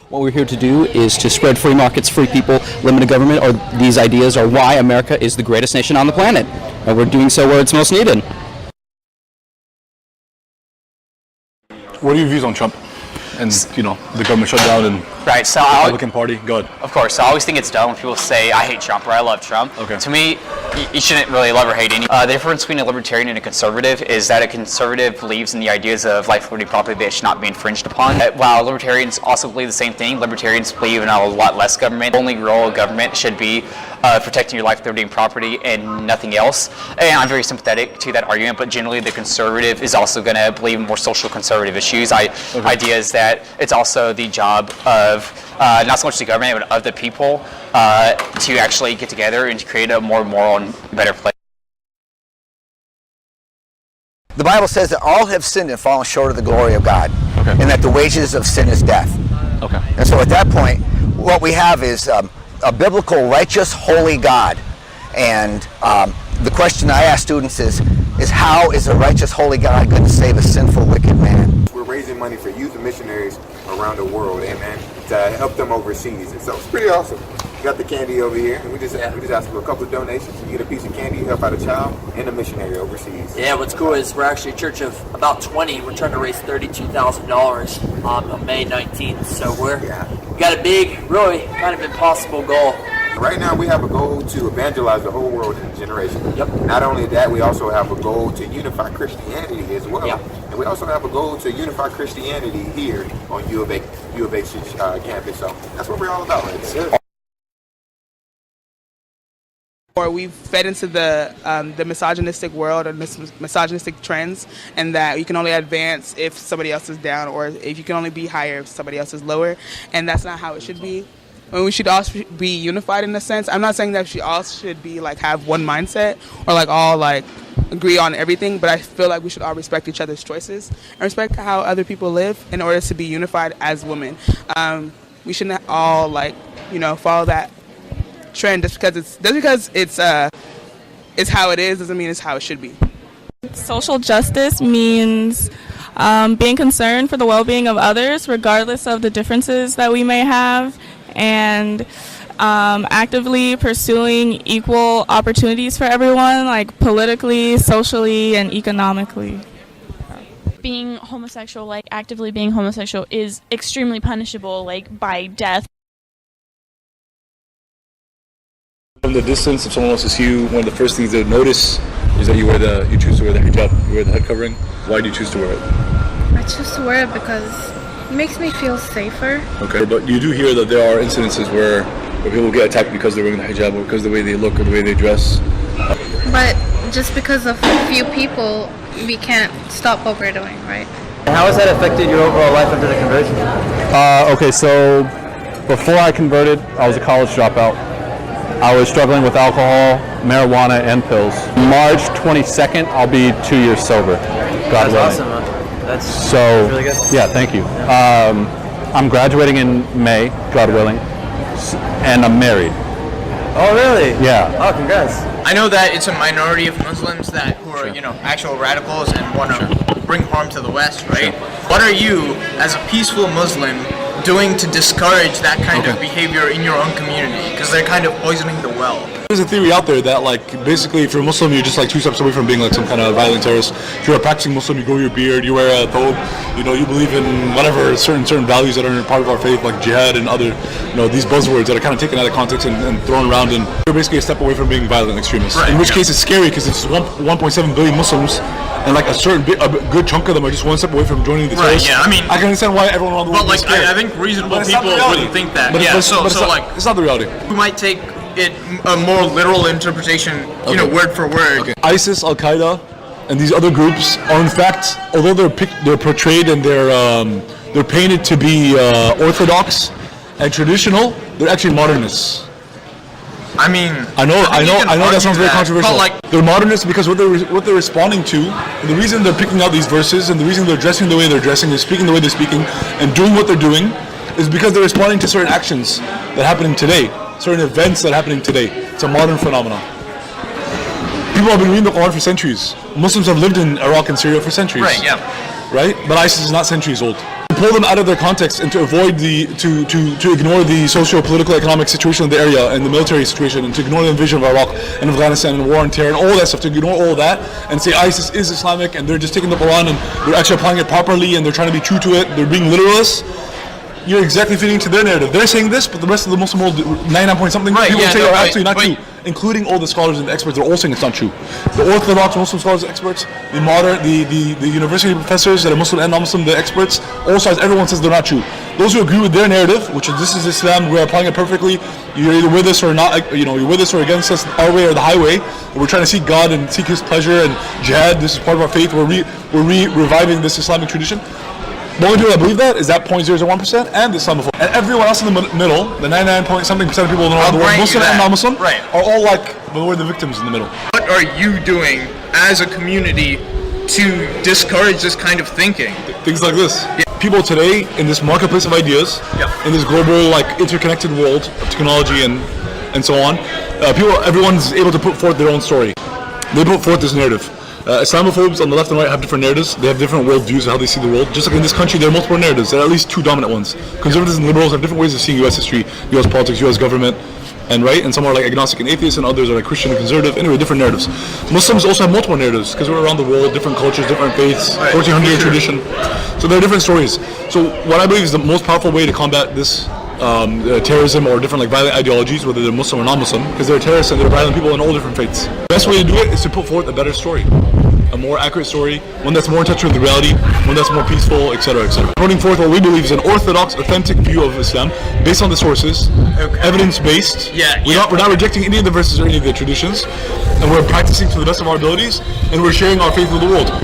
What we're here to do is to spread free markets, free people, limited government, or these ideas are why America is the greatest nation on the planet. And we're doing so where it's most needed. What are your views on Trump and, the government shutdown and Right, so the Republican Party? Go ahead. of course, I always think it's dumb when people say, I hate Trump or I love Trump. Okay. To me, you shouldn't really love or hate any. The difference between a libertarian and a conservative is that a conservative believes in the ideas of life, liberty, property that should not be infringed upon. While libertarians also believe the same thing, libertarians believe in a lot less government. The only role of government should be protecting your life, liberty, and property and nothing else. And I'm very sympathetic to that argument, but generally the conservative is also going to believe in more social conservative issues. Ideas that it's also the job of not so much the government, but of the people to actually get together and to create a more moral and better place. The Bible says that all have sinned and fallen short of the glory of God, and that the wages of sin is death. Okay. And so at that point, what we have is a biblical, righteous, holy God. And the question I ask students is how is a righteous, holy God going to save a sinful, wicked man? We're raising money for youth and missionaries around the world, amen, to help them overseas. And so it's pretty awesome. We got the candy over here, and we just asked for a couple of donations. You get a piece of candy, help out a child and a missionary overseas. Yeah, what's cool is we're actually a church of about 20. We're trying to raise $32,000 on May 19th. So we got a big, really kind of impossible goal. Right now, we have a goal to evangelize the whole world in a generation. Yep. Not only that, we also have a goal to unify Christianity as well. Yep. And we also have a goal to unify Christianity here on U of A campus. So that's what we're all about. Right? Or we've fed into the misogynistic world or misogynistic trends, and that you can only advance if somebody else is down, or if you can only be higher if somebody else is lower, and that's not how it should be. We should all be unified in a sense. I'm not saying that we all should be have one mindset or all agree on everything, but I feel like we should all respect each other's choices and respect how other people live in order to be unified as women. We shouldn't all follow that trend just because it's how it is doesn't mean it's how it should be. Social justice means being concerned for the well-being of others, regardless of the differences that we may have, and actively pursuing equal opportunities for everyone, politically, socially, and economically. Being homosexual, actively being homosexual, is extremely punishable, by death. From the distance, if someone wants to see you, one of the first things they would notice is that you choose to wear the hijab, you wear the head covering. Why do you choose to wear it? I choose to wear it because it makes me feel safer. Okay, but you do hear that there are incidences where people get attacked because they're wearing the hijab or because of the way they look or the way they dress. But just because of a few people, we can't stop what we're doing, right? How has that affected your overall life after the conversion? Okay, so before I converted, I was a college dropout. I was struggling with alcohol, marijuana, and pills. March 22nd, I'll be 2 years sober. God willing. That's awesome, man. That's really good. Yeah, thank you. I'm graduating in May, God willing, and I'm married. Oh, really? Yeah. Oh, congrats. I know that it's a minority of Muslims who are, actual radicals and want to bring harm to the West, right? What are you, as a peaceful Muslim, doing to discourage that kind of behavior in your own community? Because they're kind of poisoning the well. There's a theory out there that basically if you're a Muslim, you're just 2 steps away from being some kind of violent terrorist. If you're a practicing Muslim, you grow your beard, you wear a thobe, you believe in whatever certain values that are part of our faith, like jihad and other, these buzzwords that are kind of taken out of context and thrown around, and you're basically a step away from being violent extremists. Right, in which case it's scary because it's 1.7 billion Muslims, and a good chunk of them are just one step away from joining the terrorists. Right, yeah, I can understand why everyone around the world is scared. I think reasonable people wouldn't think that. It's not the reality. We might take it a more literal interpretation, word for word. Okay. ISIS, Al Qaeda, and these other groups are in fact, although they're portrayed and they're painted to be orthodox and traditional, they're actually modernists. I know that sounds very controversial. They're modernists because what they're responding to, and the reason they're picking out these verses, and the reason they're dressing the way they're dressing, and speaking the way they're speaking, and doing what they're doing, is because they're responding to certain actions that are happening today, certain events that are happening today. It's a modern phenomenon. People have been reading the Quran for centuries. Muslims have lived in Iraq and Syria for centuries. Right, yeah. Right? But ISIS is not centuries old. pull them out of their context and to avoid to ignore the socio-political economic situation of the area and the military situation, and to ignore the invasion of Iraq and Afghanistan and war and terror and all that stuff, to ignore all that and say ISIS is Islamic and they're just taking the Quran and they're actually applying it properly and they're trying to be true to it, they're being literalists. You're exactly fitting into their narrative. They're saying this, but the rest of the Muslim world, 99 point something people say are actually not true, including all the scholars and the experts. They're all saying it's not true. The Orthodox Muslim scholars and experts, the modern, the university professors that are Muslim and non-Muslim, the experts, all sides, everyone says they're not true. Those who agree with their narrative, which is this is Islam, we're applying it perfectly, you're either with us or not, you're with us or against us, our way or the highway. We're trying to seek God and seek His pleasure and jihad. This is part of our faith. We're reviving this Islamic tradition. The only people that believe that is that 0.001% and the Islamophobia. And everyone else in the middle, the 99 point something percent of people in the world, Muslim and non-Muslim, are all like, we're the victims in the middle. What are you doing as a community to discourage this kind of thinking? Things like this. Yeah. People today in this marketplace of ideas, in this global interconnected world of technology and so on, everyone's able to put forth their own story. They put forth this narrative. Islamophobes on the left and right have different narratives. They have different worldviews of how they see the world. Just like in this country, there are multiple narratives. There are at least two dominant ones. Conservatives and liberals have different ways of seeing U.S. history, U.S. politics, U.S. government, and some are like agnostic and atheist, and others are like Christian and conservative. Anyway, different narratives. Muslims also have multiple narratives because we're around the world, different cultures, different faiths, 1400-year tradition. So there are different stories. So what I believe is the most powerful way to combat this terrorism or different violent ideologies, whether they're Muslim or non-Muslim, because they're terrorists and they're violent people in all different faiths. The best way to do it is to put forth a better story, a more accurate story, one that's more in touch with the reality, one that's more peaceful, etc., etc. Putting forth what we believe is an orthodox, authentic view of Islam, based on the sources, evidence-based. We're not rejecting any of the verses or any of the traditions, and we're practicing to the best of our abilities, and we're sharing our faith with the world.